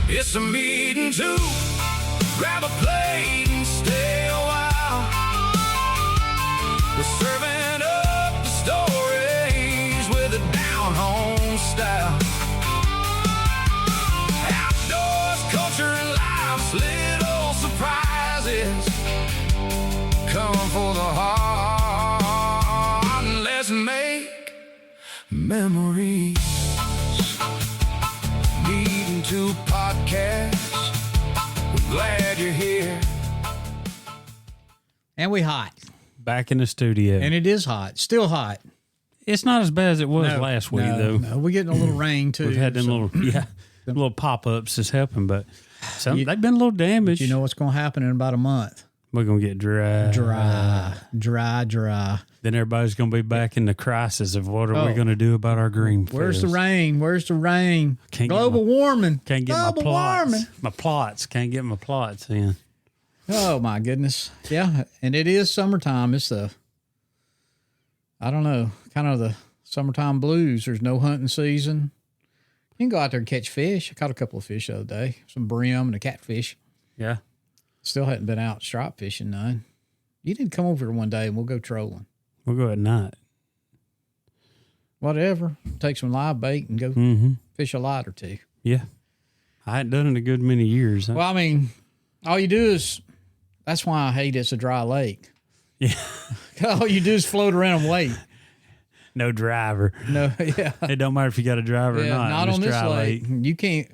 It's a meeting to grab a plate and stay a while. We're serving up the stories with a down-home style. Outdoors, culture, and life's little surprises. Come for the heart and let's make memories. Meeting to podcast. We're glad you're here. And we hot. Back in the studio. And it is hot. Still hot. It's not as bad as it was last week, though. No, we're getting a little rain, too. We've had them little pop-ups that's helping, but they've been a little damaged. You know what's going to happen in about a month? We're going to get dry. Dry. Then everybody's going to be back in the crisis of what are we going to do about our green fields. Where's the rain? Where's the rain? Global warming. Can't get Global my plots. warming. My plots. Can't get my plots in. Oh, my goodness. Yeah, and it is summertime. It's kind of the summertime blues. There's no hunting season. You can go out there and catch fish. I caught a couple of fish the other day, some brim and a catfish. Yeah. Still hadn't been out stripe fishing none. You need to come over here one day and we'll go trolling. We'll go at night. Whatever. Take some live bait and go fish a lot or two. Yeah. I hadn't done it in a good many years. Well, I mean, all you do is, that's why I hate it's a dry lake. Yeah. All you do is float around and wait. No driver. No, yeah. It don't matter if you got a driver or not. Not on this lake. You can't.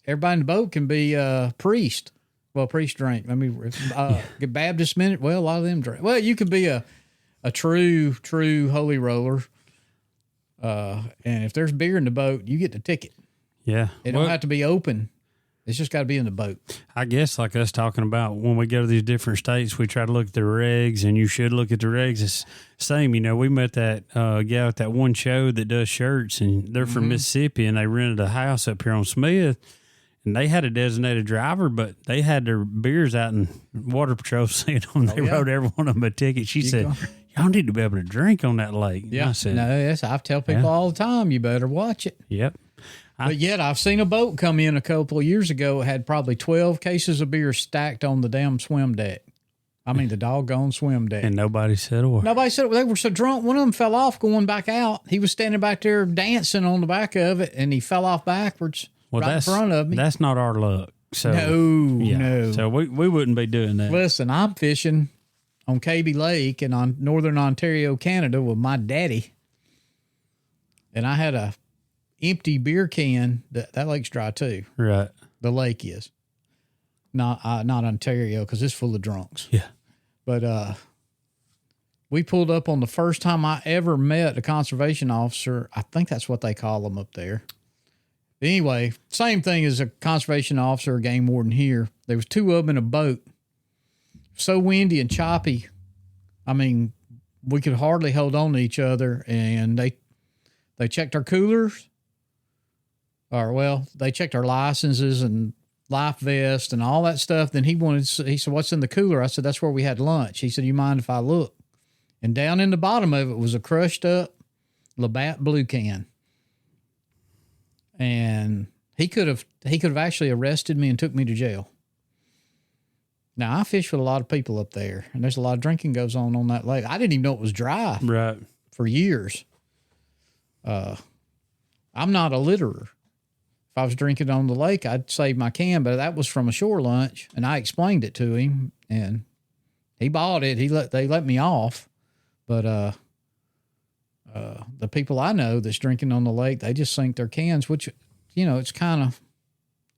Everybody in the boat can be priest. Well, priest drink. Let me get Baptist minute. Well, a lot of them drink. Well, you could be a true holy roller. And if there's beer in the boat, you get the ticket. Yeah. It don't have to be open. It's just got to be in the boat. I guess like us talking about when we go to these different states, we try to look at the regs, and you should look at the regs. It's same, we met that gal at that one show that does shirts, and they're from Mississippi, and they rented a house up here on Smith, and they had a designated driver, but they had their beers out in Water Patrol seeing them. They wrote every one of them a ticket. She said, y'all need to be able to drink on that lake. Yeah. I said, I tell people all the time, you better watch it. Yep. But yet I've seen a boat come in a couple of years ago. It had probably 12 cases of beer stacked on the damn swim deck. I mean, the doggone swim deck. And nobody said a word. Nobody said they were so drunk. One of them fell off going back out. He was standing back there dancing on the back of it, and he fell off backwards in front of me. That's not our luck. So No. So we wouldn't be doing that. Listen, I'm fishing on KB Lake and on northern Ontario, Canada with my daddy. And I had a empty beer can. That lake's dry too. Right. The lake is. Not Ontario, because it's full of drunks. Yeah. But we pulled up on the first time I ever met a conservation officer. I think that's what they call them up there. Anyway, same thing as a conservation officer or game warden here. There was two of them in a boat. So windy and choppy. I mean, we could hardly hold on to each other, and they checked our coolers. They checked our licenses and life vest and all that stuff. Then he said, what's in the cooler? I said, that's where we had lunch. He said, you mind if I look? And down in the bottom of it was a crushed up Labatt Blue can. And he could have actually arrested me and took me to jail. Now, I fish with a lot of people up there, and there's a lot of drinking goes on that lake. I didn't even know it was dry for years. I'm not a litterer. If I was drinking on the lake, I'd save my can, but that was from a shore lunch, and I explained it to him, and he bought it. They let me off, but the people I know that's drinking on the lake, they just sink their cans, which, it's kind of,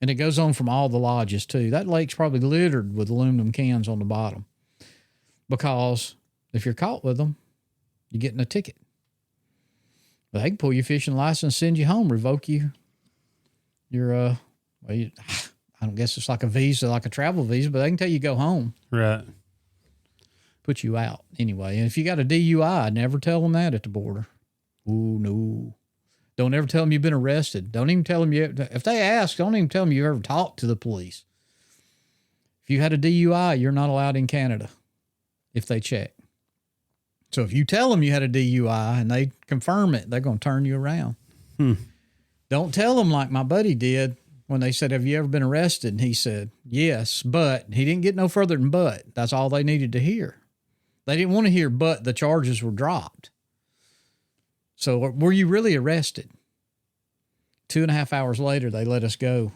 and it goes on from all the lodges too. That lake's probably littered with aluminum cans on the bottom, because if you're caught with them, you're getting a ticket. But they can pull your fishing license, send you home, revoke you. I don't guess it's like a visa, like a travel visa, but they can tell you go home. Right. Put you out anyway. And if you got a DUI, never tell them that at the border. Ooh, no. Don't ever tell them you've been arrested. Don't even tell them if they ask, don't even tell them you ever talked to the police. If you had a DUI, you're not allowed in Canada if they check. So if you tell them you had a DUI and they confirm it, they're going to turn you around. Don't tell them like my buddy did. when they said, "Have you ever been arrested?" And he said, "Yes," but he didn't get no further than "but." That's all they needed to hear. They didn't want to hear "but" the charges were dropped. So were you really arrested? 2.5 hours later, they let us go.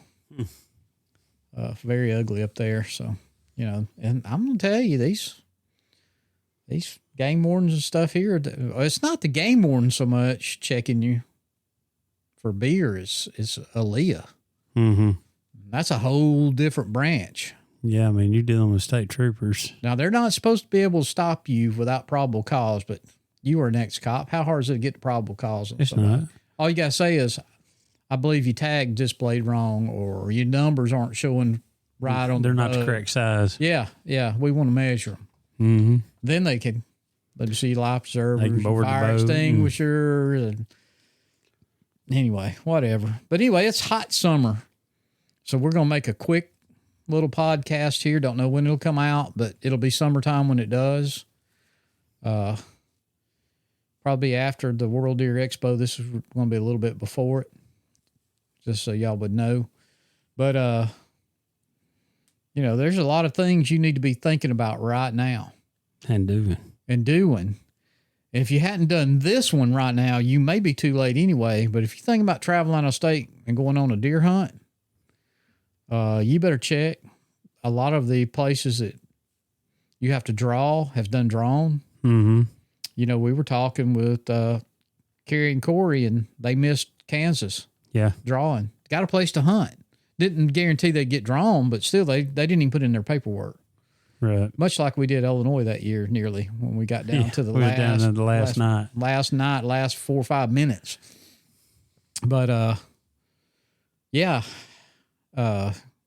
Very ugly up there. So, and I'm going to tell you, these game wardens and stuff here, it's not the game warden so much checking you for beer, it's Aaliyah. Mm-hmm. That's a whole different branch. Yeah, I mean, you're dealing with state troopers. Now, they're not supposed to be able to stop you without probable cause, but you were an ex-cop. How hard is it to get the probable cause? It's not. All you got to say is, I believe your tag displayed wrong, or your numbers aren't showing right on. They're not the correct size. Yeah. We want to measure them. Mm-hmm. Then they can let you see life preservers, They can board the fire boat extinguisher, and anyway, whatever. But anyway, it's hot summer, so we're gonna make a quick little podcast here. Don't know when it'll come out, but it'll be summertime when it does. Probably after the World Deer Expo. This is going to be a little bit before it, just so y'all would know. But, there's a lot of things you need to be thinking about right now. And doing. And if you hadn't done this one right now, you may be too late anyway. But if you think about traveling out of state and going on a deer hunt, you better check. A lot of the places that you have to draw have done drawn. Mm-hmm. We were talking with Kerry and Corey, and they missed Kansas. Yeah. Drawing. Got a place to hunt. Didn't guarantee they'd get drawn, but still they didn't even put in their paperwork. Right. Much like we did Illinois that year, nearly, when we got down to the we were down to the last night. Last 4 or 5 minutes. But,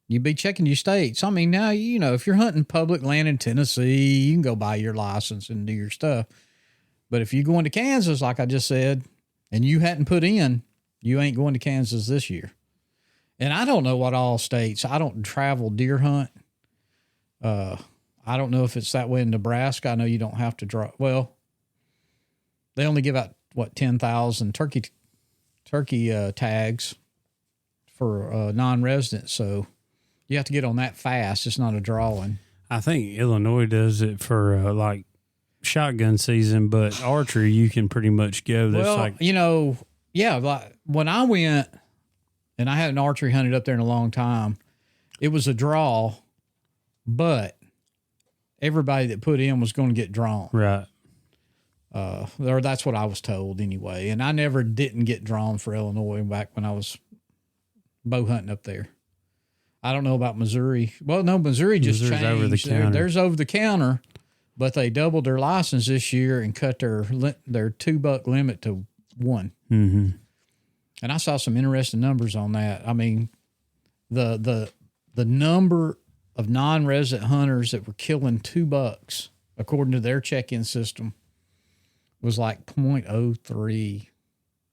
you be checking your states. I mean, now, if you're hunting public land in Tennessee, you can go buy your license and do your stuff. But if you're going to Kansas, like I just said, and you hadn't put in, you ain't going to Kansas this year. And I don't know what all states. I don't travel deer hunt. I don't know if it's that way in Nebraska. I know you don't have to draw. Well, they only give out 10,000 turkey tags for non-residents. So you have to get on that fast. It's not a drawing. I think Illinois does it for like shotgun season, but archery you can pretty much go. That's like like when I went, and I hadn't archery hunted up there in a long time, it was a draw, but everybody that put in was going to get drawn. Right. Or that's what I was told anyway. And I never didn't get drawn for Illinois back when I was bow hunting up there. I don't know about Missouri. Well, no, Missouri just changed. Over the counter. There's over the counter, but they doubled their license this year and cut their $2 limit to $1. Mm-hmm. And I saw some interesting numbers on that. I mean, the number of non-resident hunters that were killing $2, according to their check-in system, was like 0.03.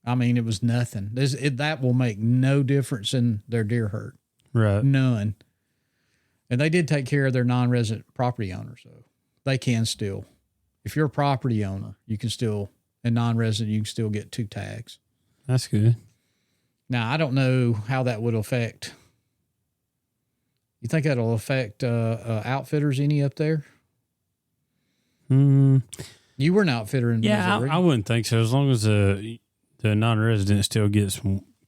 I mean, it was nothing. That will make no difference in their deer herd. Right. None. And they did take care of their non-resident property owners, so they can still. If you're a property owner, you can still, and non-resident, you can still get 2 tags. That's good. Now, I don't know how that would affect. You think that'll affect outfitters any up there? Mm. You were an outfitter in Missouri. I wouldn't think so. As long as the non-resident still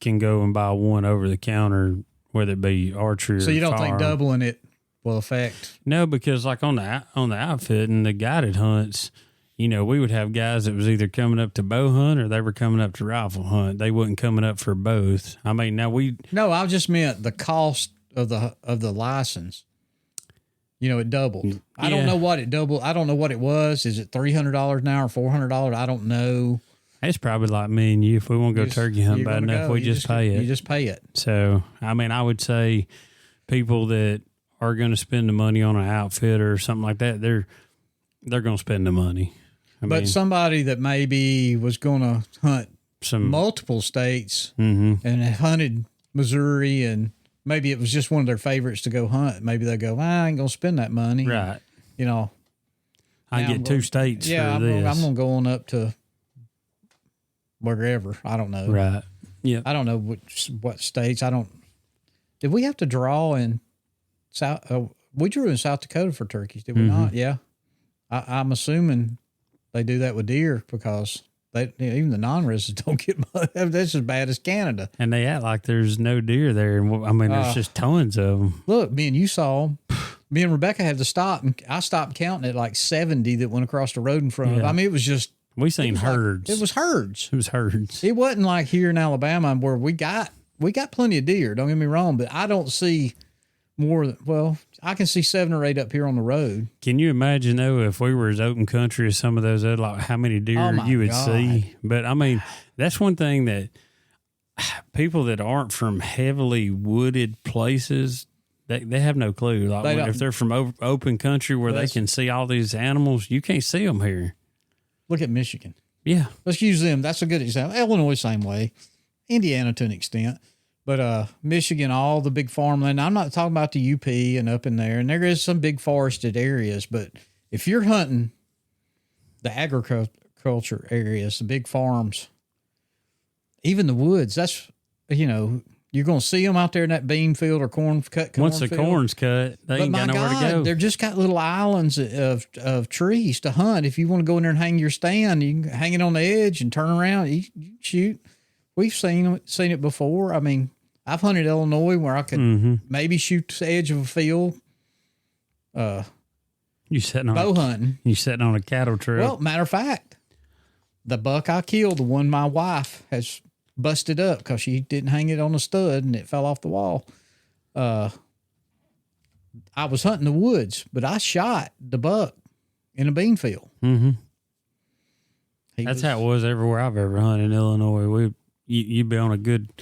can go and buy one over the counter, whether it be archery or so you don't firearm. think doubling it will affect? No, because like on the outfit and the guided hunts, we would have guys that was either coming up to bow hunt or they were coming up to rifle hunt. They wasn't coming up for both. I mean, No, I just meant the cost of the license. It doubled. I don't know what it doubled. I don't know what it was. Is it $300 now or $400? I don't know. It's probably like me and you. If we want to go turkey hunt bad enough, we just pay it. You just pay it. So, I mean, I would say people that are going to spend the money on an outfit or something like that, they're going to spend the money. But somebody that maybe was going to hunt multiple states mm-hmm. and hunted Missouri, and maybe it was just one of their favorites to go hunt. Maybe they go, I ain't going to spend that money. Right. I get 2 states for this. I'm going to go on up to wherever. I don't know. Right. Yeah. I don't know what states. I don't Did we have to draw in South? We drew in South Dakota for turkeys, did we not? Yeah. I'm assuming they do that with deer because even the non-residents don't get much. That's as bad as Canada. And they act like there's no deer there. And I mean, there's just tons of them. Look, me and you saw them. Me and Rebecca had to stop, and I stopped counting at like 70 that went across the road in front of. Yeah. I mean, it was just. We seen herds. It was herds. It was herds. It wasn't like here in Alabama where we got plenty of deer. Don't get me wrong, but I don't see more. Well, I can see 7 or 8 up here on the road. Can you imagine though if we were as open country as some of those other, like how many deer you would see? But I mean, that's one thing that people that aren't from heavily wooded places. They have no clue. Like if they're from open country where they can see all these animals, you can't see them here. Look at Michigan. Yeah. Let's use them. That's a good example. Illinois, same way. Indiana to an extent. But Michigan, all the big farmland. I'm not talking about the UP and up in there. And there is some big forested areas. But if you're hunting the agriculture areas, the big farms, even the woods, that's, you're going to see them out there in that bean field or corn cut. Once the corn's cut, they ain't got nowhere to go. They're just got little islands of trees to hunt. If you want to go in there and hang your stand, you can hang it on the edge and turn around. You shoot. We've seen it before. I mean, I've hunted Illinois where I could maybe shoot the edge of a field. You sitting on bow hunting. You sitting on a cattle trail. Well, matter of fact, the buck I killed, the one my wife has busted up because she didn't hang it on a stud and it fell off the wall. I was hunting the woods, but I shot the buck in a bean field. Mm-hmm. That's how it was everywhere I've ever hunted in Illinois. You'd be on a good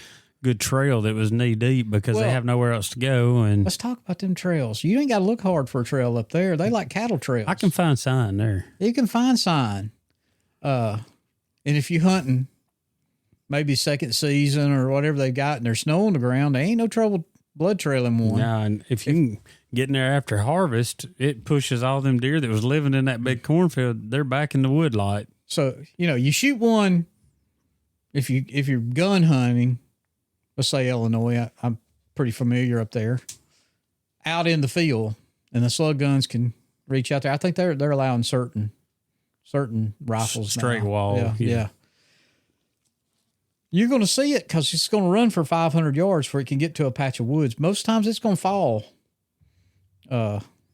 trail that was knee deep because they have nowhere else to go. And let's talk about them trails. You ain't got to look hard for a trail up there. They like cattle trails. I can find sign there. You can find sign. And if you hunting maybe second season or whatever they got and there's snow on the ground, there ain't no trouble blood trailing one. Yeah, and if you can get in there after harvest, it pushes all them deer that was living in that big cornfield, they're back in the woodlot. So, you shoot one, if you're gun hunting, let's say Illinois, I'm pretty familiar up there, out in the field, and the slug guns can reach out there. I think they're allowing certain rifles straight now. wall. Yeah. You're going to see it because it's going to run for 500 yards before it can get to a patch of woods. Most times it's going to fall.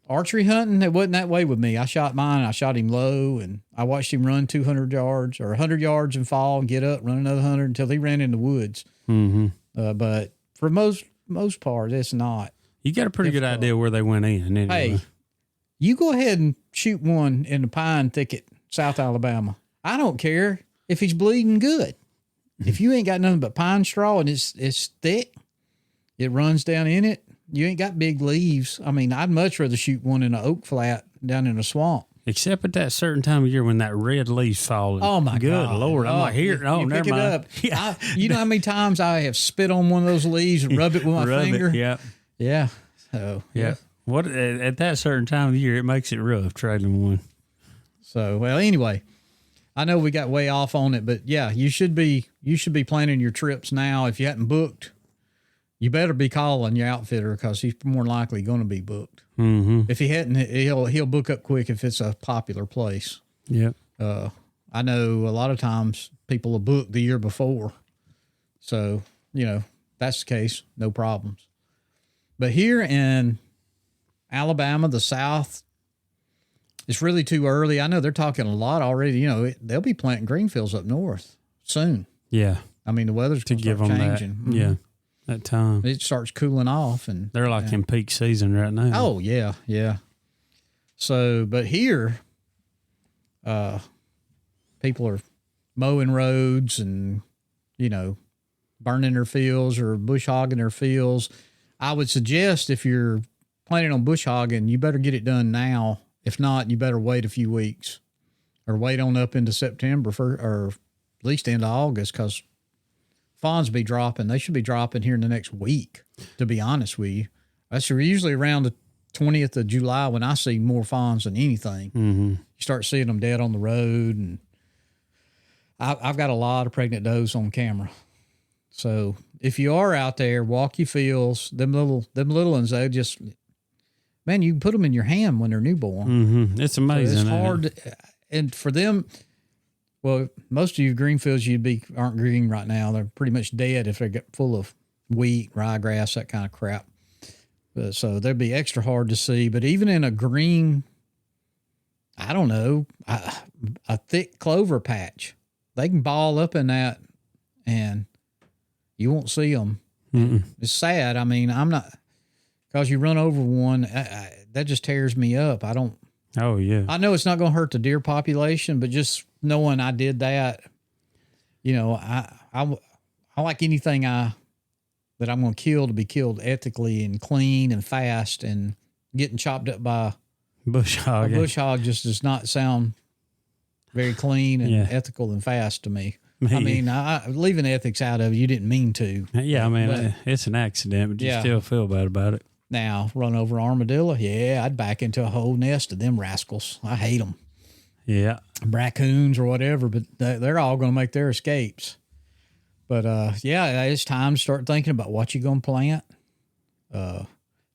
Archery hunting, it wasn't that way with me. I shot mine. I shot him low, and I watched him run 200 yards or 100 yards and fall and get up, run another 100 until he ran in the woods. Mm-hmm. But for most part, it's not. You got a pretty good idea where they went in. Anyway. Hey, you go ahead and shoot one in the pine thicket, South Alabama. I don't care if he's bleeding good. If you ain't got nothing but pine straw and it's thick, it runs down in it. You ain't got big leaves. I mean, I'd much rather shoot one in an oak flat down in a swamp. Except at that certain time of year when that red leaf's falling. Oh my God. God. Lord. I'm like, here. You Never pick mind. it up. Yeah. You know how many times I have spit on one of those leaves and rubbed it with my finger? Yeah. Yeah. So, yeah. What at that certain time of year, it makes it rough trading one. So, well, anyway, I know we got way off on it, but yeah, you should be planning your trips now. If you hadn't booked, you better be calling your outfitter because he's more likely going to be booked. Mm-hmm. If he hadn't, he'll book up quick if it's a popular place. Yeah. I know a lot of times people will book the year before. So, that's the case, no problems. But here in Alabama, the South, it's really too early. I know they're talking a lot already. They'll be planting green fields up north soon. Yeah. I mean, the weather's To going to give start them changing. that. Mhm. Yeah. That time. It starts cooling off. And They're like in peak season right now. oh, yeah. So, but here, people are mowing roads and, burning their fields or bush hogging their fields. I would suggest if you're planning on bush hogging, you better get it done now. If not, you better wait a few weeks or wait on up into September or at least into August because fawns be dropping. They should be dropping here in the next week, to be honest with you. That's usually around the 20th of July when I see more fawns than anything. Mm-hmm. You start seeing them dead on the road. And I've got a lot of pregnant does on camera. So if you are out there, walk your fields. Them little ones, they just, man, you can put them in your hand when they're newborn. Mm-hmm. It's amazing. So it's hard, and for them, well, most of your green fields aren't green right now. They're pretty much dead if they get full of wheat, ryegrass, that kind of crap. So they'd be extra hard to see. But even in a green, I don't know, a thick clover patch, they can ball up in that, and you won't see them. It's sad. I mean, I'm not, because you run over one, that just tears me up. Oh, yeah. I know it's not going to hurt the deer population, but just knowing I did that, I like anything that I'm going to kill to be killed ethically and clean and fast, and getting chopped up by bush hog. a bush hog just does not sound very clean and ethical and fast to me. I mean, leaving ethics out of it, you didn't mean to. Yeah, I mean, it's an accident, but you still feel bad about it. Now, run over armadillo, I'd back into a whole nest of them rascals. I hate them. Yeah. Raccoons or whatever, but they're all going to make their escapes. But, it's time to start thinking about what you're going to plant.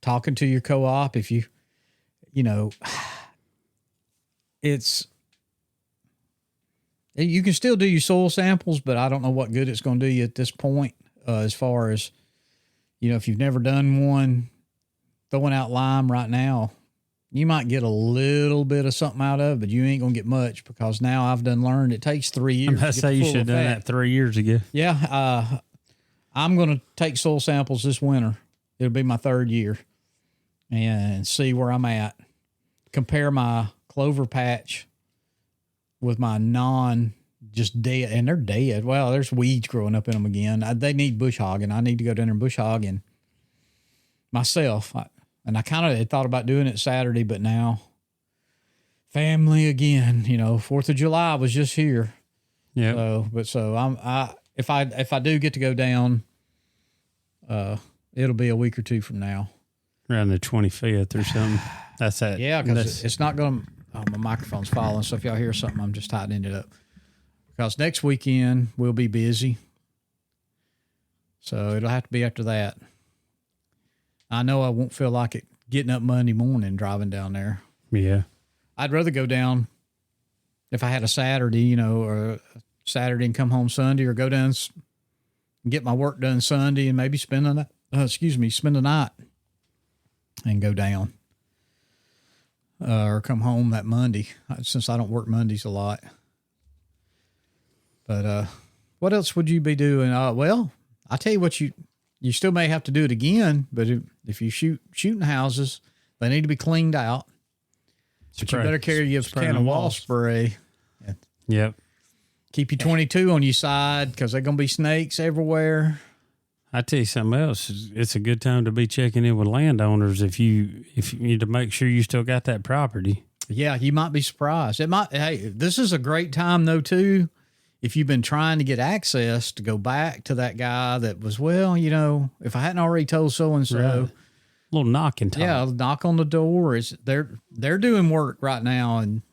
Talking to your co-op, if you can still do your soil samples, but I don't know what good it's going to do you at this point. As far as, if you've never done one, throwing out lime right now, you might get a little bit of something out of it, but you ain't going to get much, because now I've learned it takes 3 years. I say you should have done that 3 years ago. Yeah. I'm going to take soil samples this winter. It'll be my 3rd year, and see where I'm at. Compare my clover patch with my just dead, and they're dead. Well, there's weeds growing up in them again. They need bush hogging. I need to go down there and bush hogging myself. I kind of had thought about doing it Saturday, but now family again, 4th of July was just here. Yeah. So if I do get to go down, it'll be a week or two from now. Around the 25th or something. That's that. Yeah, because it's not going to. Oh, my microphone's falling, so if y'all hear something, I'm just tightening it up. Because next weekend we'll be busy, so it'll have to be after that. I know I won't feel like it getting up Monday morning driving down there. Yeah, I'd rather go down if I had a Saturday, or a Saturday and come home Sunday, or go down and get my work done Sunday and maybe spend the night and go down. Or come home that Monday, since I don't work Mondays a lot. But what else would you be doing? Well, I tell you what, you still may have to do it again, but if you shooting houses, they need to be cleaned out. But you better carry your can of wall spray. Yep. Keep your 22 on your side, because they're going to be snakes everywhere. I tell you something else. It's a good time to be checking in with landowners if you need to make sure you still got that property. Yeah, you might be surprised. Hey, this is a great time though too, if you've been trying to get access, to go back to that guy that was, if I hadn't already told so and so, little knocking time. Yeah, knock on the door. They're doing work right now, and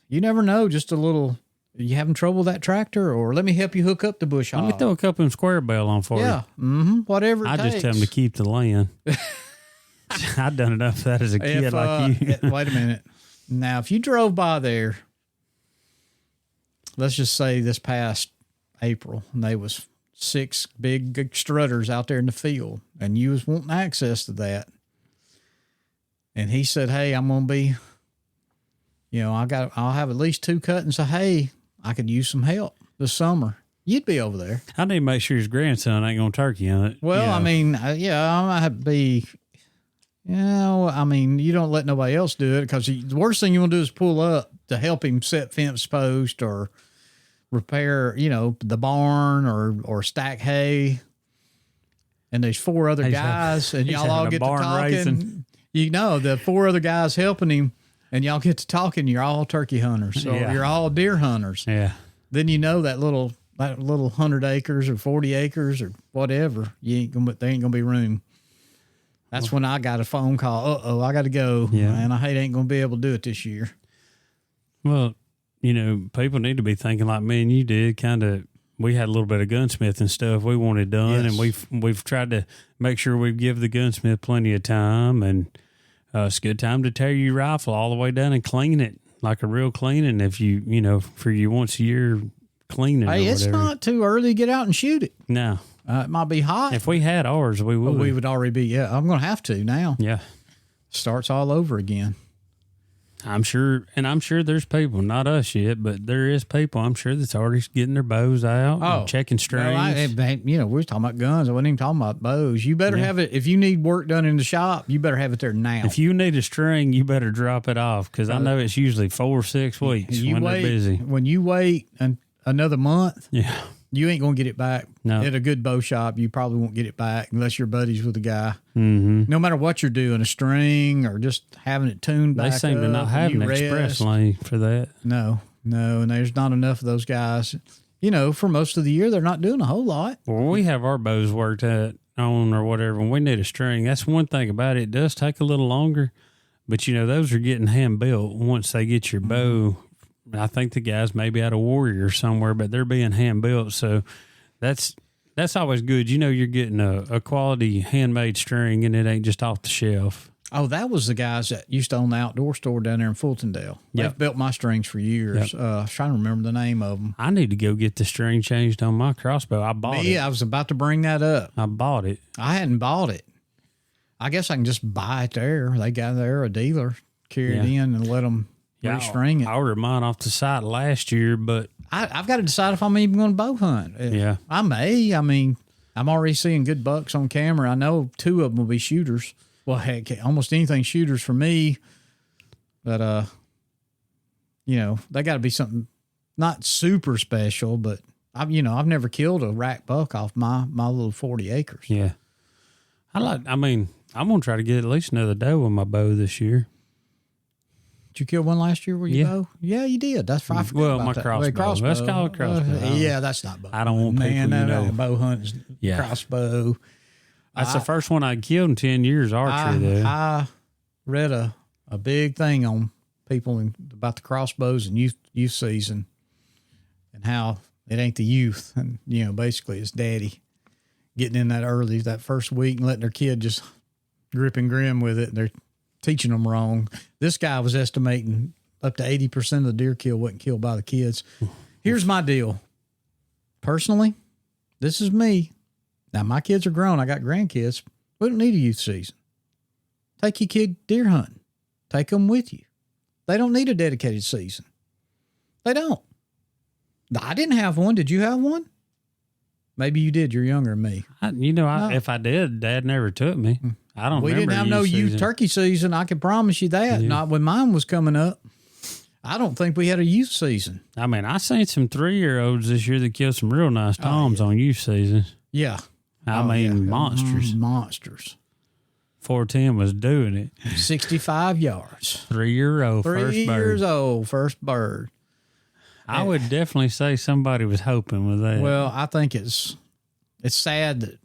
you never know. Just a little. You having trouble with that tractor, or let me help you hook up the bush hog. Let me throw a couple of square bell on for you. Yeah, whatever it takes. just tell them to keep the land. I've done enough of that as a kid like you. Wait a minute. Now, if you drove by there, let's just say this past April, and there was 6 big strutters out there in the field, and you was wanting access to that, and he said, "Hey, I'm going to be, I'll have at least 2 cuttings of hay. I could use some help this summer." You'd be over there. I need to make sure his grandson ain't going to turkey on it. Well, I mean, I might have to be, you don't let nobody else do it, because the worst thing you want to do is pull up to help him set fence post or repair, the barn or stack hay. And there's 4 other guys, and y'all all get to talking. Racing. The 4 other guys helping him, and y'all get to talking. You're all turkey hunters, so you're all deer hunters. Yeah. Then that little 100 acres or 40 acres or whatever, there ain't gonna be room. That's when I got a phone call. I got to go. Yeah. And I ain't gonna be able to do it this year. Well, people need to be thinking like me and you did, kind of we had a little bit of gunsmith and stuff we wanted done, Yes. and we've tried to make sure we give the gunsmith plenty of time, and it's a good time to tear your rifle all the way down and clean it like a real cleaning. If for you once a year cleaning. Hey, or it's whatever. not too early to get out and shoot it. No, It might be hot. if we had ours, we would. we would already be. Yeah, I'm going to have to now. Yeah. Starts all over again. I'm sure there's people, not us yet, but there is people, I'm sure, that's already getting their bows out, and checking strings. Well, we were talking about guns. I wasn't even talking about bows. You better have it. If you need work done in the shop, you better have it there now. If you need a string, you better drop it off, because I know it's usually 4 or 6 weeks when they're busy. When you wait another month, Yeah. you ain't going to get it back. No. At a good bow shop, you probably won't get it back unless you're buddies with the guy. Mm-hmm. No matter what you're doing, a string or just having it tuned back They seem to up not and have you an express rest. lane for that. No, and there's not enough of those guys. For most of the year, they're not doing a whole lot. Well, we have our bows worked out on or whatever, and we need a string. That's one thing about it. It does take a little longer, but those are getting hand built once they get your bow. I think the guys maybe out of Warrior somewhere, but they're being hand built. So that's always good. You're getting a quality handmade string, and it ain't just off the shelf. Oh, that was the guys that used to own the outdoor store down there in Fultondale. They've Yep. built my strings for years. I was trying to remember the name of them. I need to go get the string changed on my crossbow. I bought it. I was about to bring that up. I bought it. I hadn't bought it. I guess I can just buy it there. They got there, a dealer, carry it in and let them restring it. I ordered mine off the site last year, but I've got to decide if I'm even going to bow hunt. Yeah. I may. I mean, I'm already seeing good bucks on camera. I know 2 of them will be shooters. Well, heck, almost anything shooters for me. But, they got to be something not super special, but I've never killed a rack buck off my little 40 acres. yeah. I'm going to try to get at least another doe with my bow this year. Did you kill one last year? Were you bow? Yeah, you did. That's I forgot Well, about my that. crossbow. Let's call it crossbow. Yeah, that's not bow. I don't want people, that bow hunt is crossbow. That's the first one I killed in 10 years archery, though. I read a big thing on people about the crossbows and youth season and how it ain't the youth. And, basically it's daddy getting in that early, that first week and letting their kid just grip and grin with it. They're teaching them wrong. This guy was estimating up to 80% of the deer kill wasn't killed by the kids. Here's my deal. Personally, this is me. Now, my kids are grown. I got grandkids. We don't need a youth season. Take your kid deer hunting. Take them with you. They don't need a dedicated season. They don't. I didn't have one. Did you have one? Maybe you did. You're younger than me. If I did, Dad never took me. I don't We remember didn't have no youth season. turkey season. I can promise you that. Yeah. Not when mine was coming up. I don't think we had a youth season. I seen some 3-year-olds this year that killed some real nice toms on youth season. Yeah. Monsters. Monsters. 410 was doing it. 65 yards. 3-year-old 3 first years bird. old, first bird. I would definitely say somebody was hoping with that. Well, I think it's sad that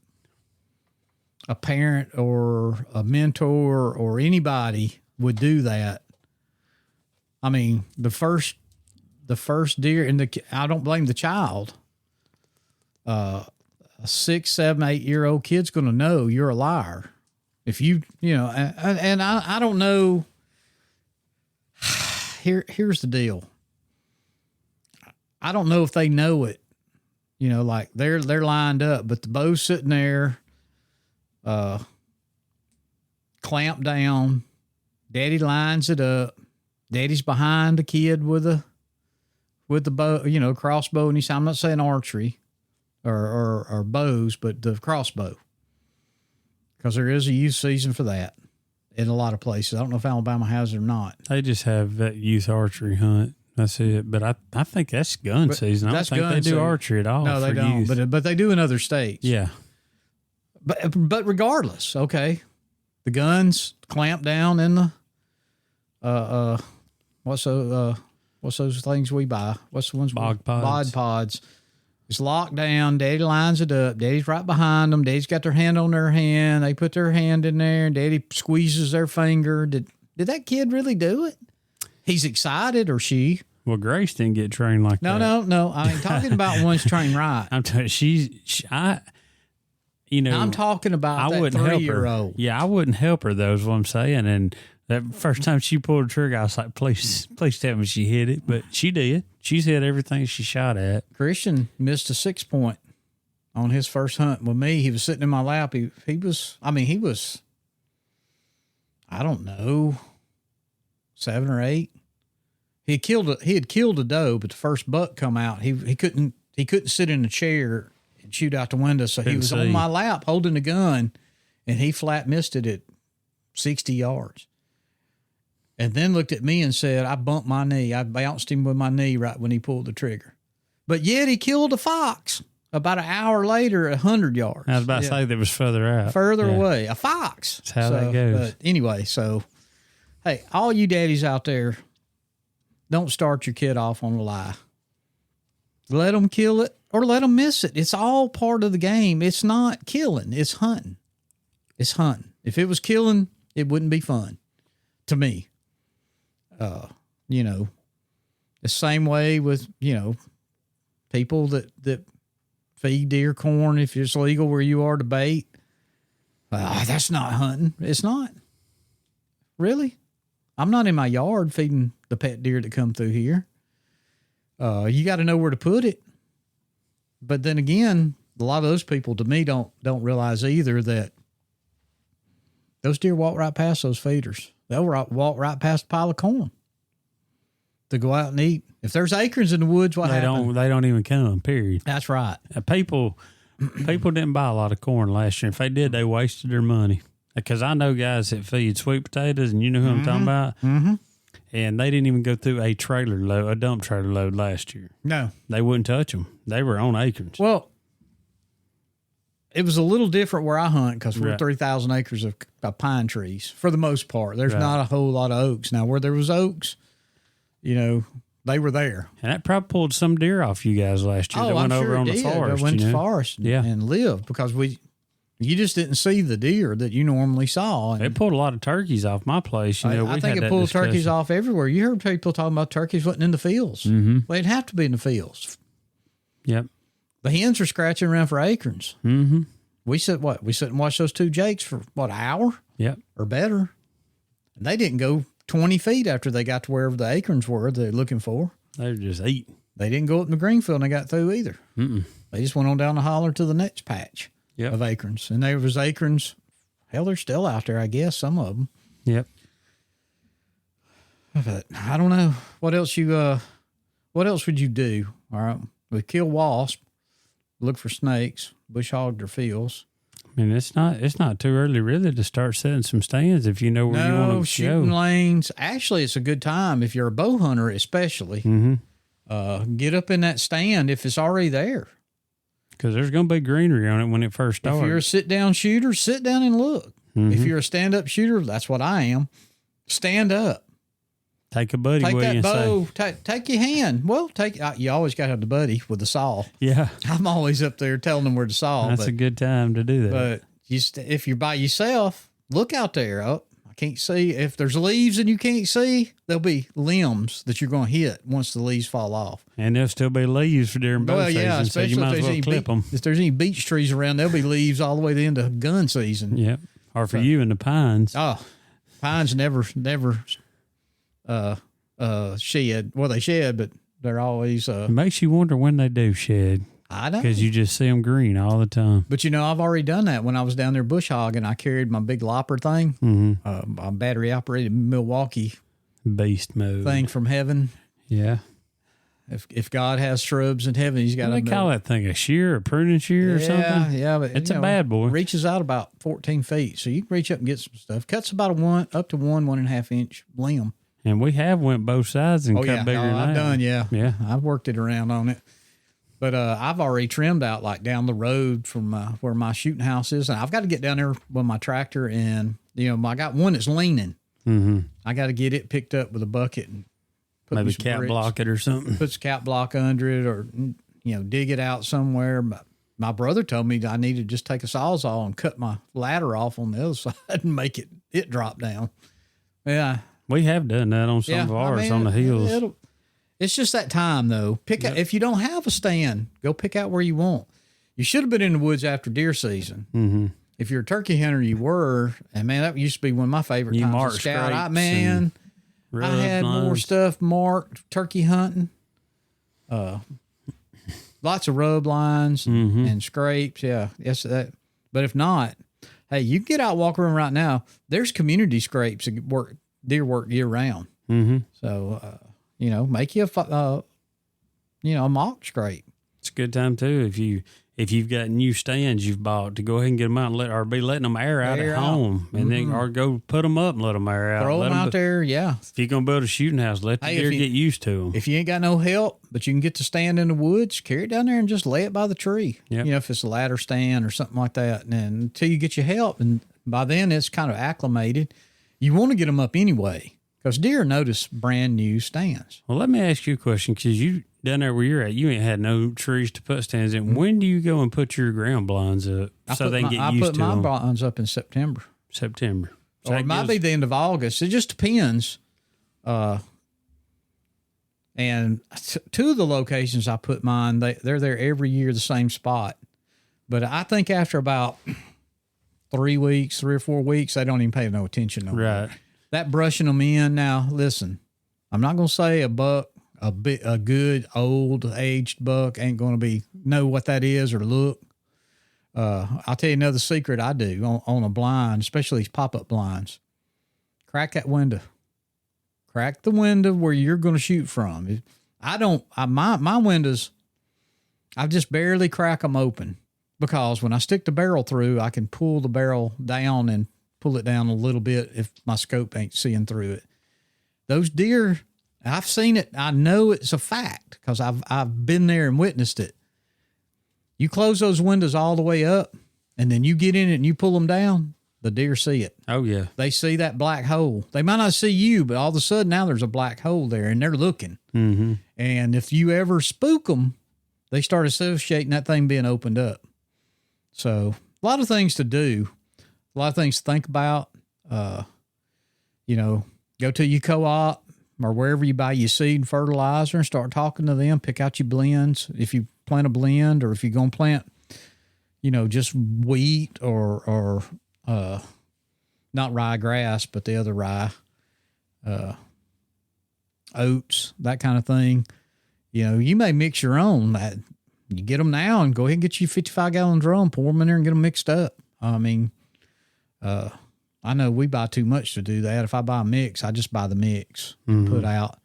a parent or a mentor or anybody would do that. I mean, the first deer, and I don't blame the child. A 6, 7, 8-year-old kid's going to know you're a liar. If and I don't know. Here's the deal. I don't know if they know it. Like they're lined up, but the bow's sitting there, clamped down. Daddy lines it up. Daddy's behind the kid with the bow, crossbow. And I'm not saying archery or bows, but the crossbow. Because there is a youth season for that in a lot of places. I don't know if Alabama has it or not. they just have that youth archery hunt. That's it. But I think that's gun season. I don't think they do archery at all. No, they for don't. youth. But they do in other states. Yeah. But regardless, okay, the guns clamped down in the what's those things we buy? What's the ones? Bog pods. Bod pods. It's locked down. Daddy lines it up. Daddy's right behind them. Daddy's got their hand on their hand. They put their hand in there, and Daddy squeezes their finger. Did that kid really do it? He's excited, or she. Well, Grace didn't get trained like that. No. I ain't talking about ones trained right. I'm telling you, I'm talking about I that wouldn't help her. 3-year-old. Yeah, I wouldn't help her, though, is what I'm saying. And that first time she pulled the trigger, I was like, please tell me she hit it. But she did. She's hit everything she shot at. Christian missed a 6-point on his first hunt with me. He was sitting in my lap. He was, I don't know, 7 or 8. He had killed a doe, but the first buck come out. He couldn't sit in a chair and shoot out the window, so he was on my lap holding the gun, and he flat missed it at 60 yards. And then looked at me and said, I bumped my knee. I bounced him with my knee right when he pulled the trigger. But yet he killed a fox about an hour later at 100 yards. I was about to say that was further out. Further away. A fox. That's how that goes. But anyway, so, hey, all you daddies out there, don't start your kid off on a lie. Let them kill it or let them miss it. It's all part of the game. It's not killing. It's hunting. It's hunting. If it was killing, it wouldn't be fun to me. The same way with, people that feed deer corn, if it's legal where you are to bait. That's not hunting. It's not. Really? I'm not in my yard feeding the pet deer that come through here. You got to know where to put it. But then again, a lot of those people, to me, don't realize either that those deer walk right past those feeders. They'll walk right past a pile of corn to go out and eat. If there's acorns in the woods, what happens? They don't even come, period. That's right. People didn't buy a lot of corn last year. If they did, they wasted their money. Because I know guys that feed sweet potatoes, and you know who I'm talking about? Mm-hmm. And they didn't even go through a dump trailer load last year. No. They wouldn't touch them. They were on acorns. Well, it was a little different where I hunt because we're Right. 3,000 acres of pine trees for the most part. There's not a whole lot of oaks. Now, where there was oaks, they were there. And that probably pulled some deer off you guys last year. Oh, that went I'm over sure on it the did. forest. I went to the forest and lived because you just didn't see the deer that you normally saw. And It pulled a lot of turkeys off my place. I think it pulled turkeys off everywhere. You heard people talking about turkeys wasn't in the fields. Mm-hmm. Well, it'd have to be in the fields. Yep. The hens are scratching around for acorns. Mm-hmm. We sit and watch those two jakes for an hour? Yep. Or better. And they didn't go 20 feet after they got to wherever the acorns were they're looking for. They were just eating. They didn't go up in the green field and they got through either. Mm-mm. They just went on down the holler to the next patch of acorns. And there was acorns. Hell, they're still out there, I guess, some of them. Yep. But I don't know. What else would you do? All right. We kill wasp, look for snakes, bush hog their fields. I mean, it's not too early really to start setting some stands if you know where you want to shooting go. lanes. Actually, it's a good time if you're a bow hunter, especially. Mm-hmm. Get up in that stand if it's already there. Because there's going to be greenery on it when it first starts. If you're a sit-down shooter, sit down and look. Mm-hmm. If you're a stand-up shooter, that's what I am. Stand up. Take a buddy with you and bow. Take your hand. Well, you always got to have the buddy with the saw. Yeah. I'm always up there telling them where to saw. That's a good time to do that. But if you're by yourself, look out there. Oh, I can't see. If there's leaves and you can't see, there'll be limbs that you're going to hit once the leaves fall off. And there'll still be leaves for during bow season, so you might as well clip them. If there's any beech trees around, there'll be leaves all the way to the end of gun season. Yep. Or for you in the pines. Oh, pines never shed. Well, they shed, but they're always. It makes you wonder when they do shed. I know. Because you just see them green all the time. But, I've already done that when I was down there bush hogging. I carried my big lopper thing, my battery-operated Milwaukee beast mode thing from heaven. Yeah. If God has shrubs in heaven, he's got to They call that thing a shear, a pruning shear or something? Yeah, but it's a bad boy. Reaches out about 14 feet, so you can reach up and get some stuff. Cuts about up to 1.5 inch limb. And we have went both sides and cut bigger than that. I've done, Yeah. I've worked it around on it. But I've already trimmed out like down the road from where my shooting house is. And I've got to get down there with my tractor and, I got one that's leaning. Mm-hmm. I got to get it picked up with a bucket and put maybe cap block it or something. Put some cap block under it or, dig it out somewhere. But my brother told me I needed to just take a Sawzall and cut my ladder off on the other side and make it drop down. Yeah. We have done that on some of ours on the hills. It's just that time though. Pick out, if you don't have a stand, go pick out where you want. You should have been in the woods after deer season. Mm-hmm. If you're a turkey hunter, you were, and man, that used to be one of my favorite You times. mark to scout. scrapes Man, I had more lines. stuff marked turkey hunting. Lots of rub lines and scrapes. Yeah, yes, that. But if not, hey, you can get out, walk around right now. There's community scrapes that work deer work year round. Mm-hmm. So make you a mock scrape. It's a good time too if you've got new stands you've bought to go ahead and get them out and be letting them air out Air at out. home, and then or go put them up and let them air out. Throw Let them out there, yeah. If you're gonna build a shooting house, let the Hey, if deer you- get used to them. If you ain't got no help, but you can get to stand in the woods, carry it down there and just lay it by the tree. Yep. If it's a ladder stand or something like that. And then until you get your help, and by then it's kind of acclimated, you want to get them up anyway because deer notice brand new stands. Well, let me ask you a question, because you down there where you're at, you ain't had no trees to put stands in. When do you go and put your ground blinds up so they can get I used put to my them? blinds up in September. September. So Or that it might gives- be the end of August. It just depends. And two of the locations I put mine, they're there every year, the same spot. But I think after about 3 or 4 weeks, they don't even pay no attention no more. Right. That brushing them in. Now, listen, I'm not going to say a buck, a good old aged buck ain't going to know what that is or look. I'll tell you another secret I do on a blind, especially these pop-up blinds. Crack that window. Crack the window where you're going to shoot from. My windows, I just barely crack them open because when I stick the barrel through, I can pull the barrel down and pull it down a little bit if my scope ain't seeing through it. Those deer, I've seen it. I know it's a fact because I've been there and witnessed it. You close those windows all the way up and then you get in it and you pull them down, the deer see it. Oh, yeah. They see that black hole. They might not see you, but all of a sudden now there's a black hole there and they're looking. Mm-hmm. And if you ever spook them, they start associating that thing being opened up. So a lot of things to do, a lot of things to think about. Go to your co-op or wherever you buy your seed and fertilizer and start talking to them. Pick out your blends. If you plant a blend or if you're going to plant, just wheat or not ryegrass, but the other rye, oats, that kind of thing. You may mix your own. You get them now and go ahead and get you a 55-gallon drum, pour them in there and get them mixed up. I mean, I know we buy too much to do that. If I buy a mix, I just buy the mix and put out.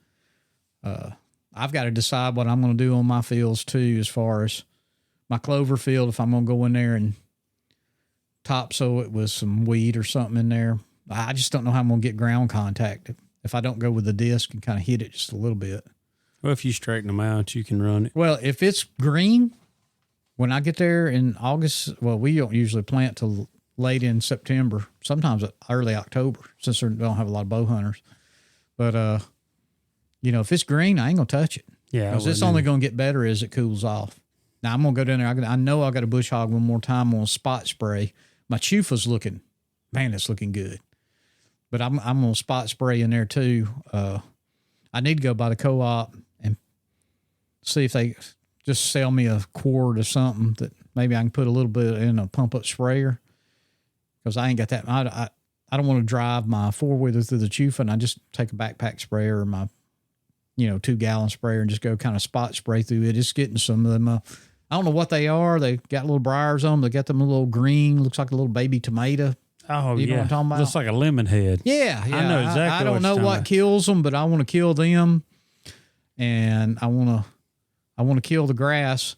I've got to decide what I'm going to do on my fields too, as far as my clover field, if I'm going to go in there and topsoil it with some weed or something in there. I just don't know how I'm going to get ground contact if I don't go with the disc and kind of hit it just a little bit. Well, if you straighten them out, you can run it. Well, if it's green, when I get there in August, well, we don't usually plant till late in September, sometimes early October, since we don't have a lot of bow hunters. But, if it's green, I ain't going to touch it. Yeah. Because it's only going to get better as it cools off. Now, I'm going to go down there. I know I got a bush hog one more time on spot spray. My chufa's it's looking good. But I'm going to spot spray in there too. I need to go by the co-op and see if they just sell me a quart or something that maybe I can put a little bit in a pump-up sprayer. Because I ain't got that. I don't want to drive my four-wheeler through the chufa, and I just take a backpack sprayer or my 2-gallon sprayer and just go kind of spot spray through it. It's getting some of them. I don't know what they are. They got little briars on them. They got them a little green, looks like a little baby tomato. Oh, You know yeah. what I'm talking about? Looks like a lemon head. Yeah. I know exactly I don't what know you're talking what about. kills them, but I want to kill them, and I want to kill the grass.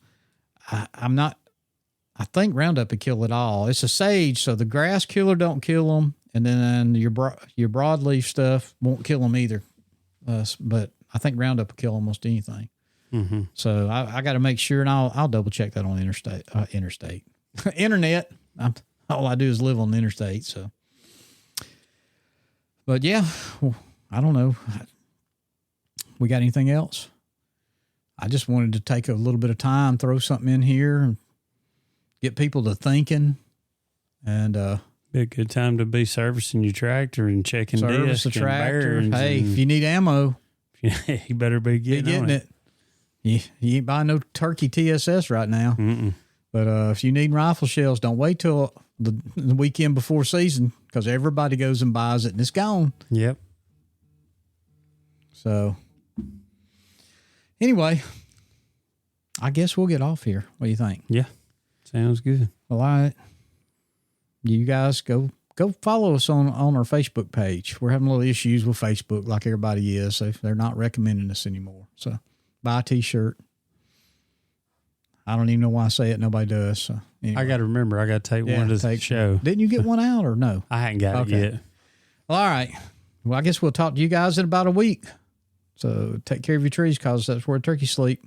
I think Roundup would kill it all. It's a sage, so the grass killer don't kill them, and then your broadleaf stuff won't kill them either. But I think Roundup will kill almost anything. Mm-hmm. So I got to make sure, and I'll double check that on internet. All I do is live on the interstate. So, but yeah, I don't know. We got anything else? I just wanted to take a little bit of time, throw something in here, and get people to thinking, and Be a good time to be servicing your tractor and checking service disc the and tractor. bearings Hey, and if you need ammo, You better be getting it. You ain't buying no turkey TSS right now. But if you need rifle shells, don't wait till the weekend before season, because everybody goes and buys it and it's gone. Yep. So anyway, I guess we'll get off here. What do you think? Yeah. Sounds good. Well, all right. You guys go follow us on our Facebook page. We're having a little issues with Facebook like everybody is. So they're not recommending us anymore. So buy a t-shirt. I don't even know why I say it. Nobody does. So anyway. I got to remember, I got to take one to the show. Didn't you get one out or no? I hadn't got it yet. Well, all right. Well, I guess we'll talk to you guys in about a week. So take care of your trees, because that's where turkeys sleep.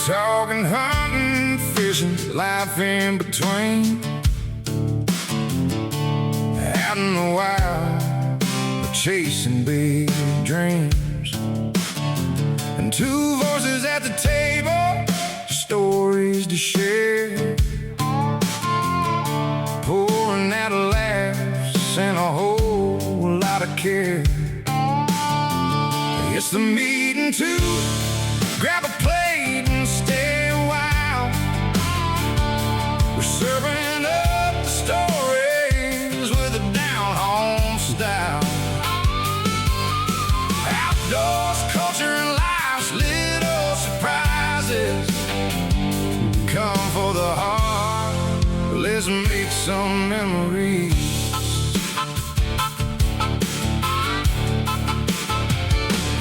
Talking hunting, fishing, life in between. Out in the wild, we're chasing big dreams. And two voices at the table, stories to share. Pouring out laughs and a whole lot of care. It's the meeting to grab a plate and stay a while. We're serving up the stories with a down-home style. Outdoors, culture, and life's little surprises come for the heart. Let's make some memories.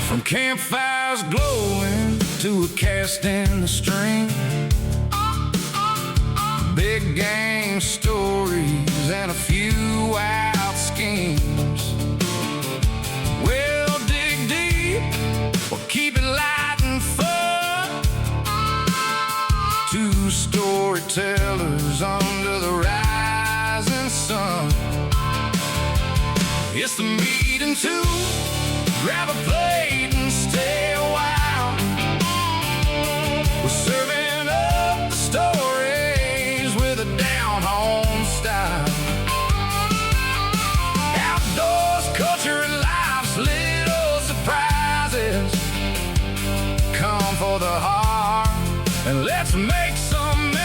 From campfires glowing to a cast in the stream, big game stories and a few wild schemes. We'll dig deep, we'll keep it light and fun. Two storytellers under the rising sun. It's the meeting to grab a plate and stay a while. We're serving up the stories with a down-home style. Outdoors, culture, and life's little surprises come for the heart, and let's make some memories.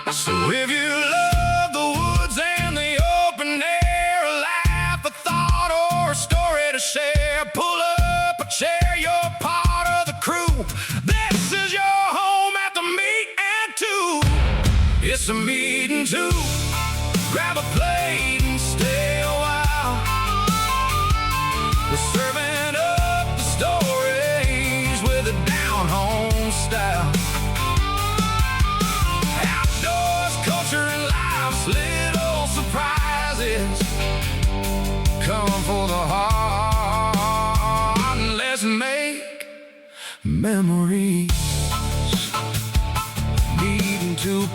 So if you love the woods and the open air, a laugh, a thought, or a story to share, pull up a chair, you're part of the crew. This is your home at the meet and two. It's a meeting too. Grab a plate and stay a while. We're serving up the stories with a down-home style. Little surprises come for the heart, and let's make memories. Needing to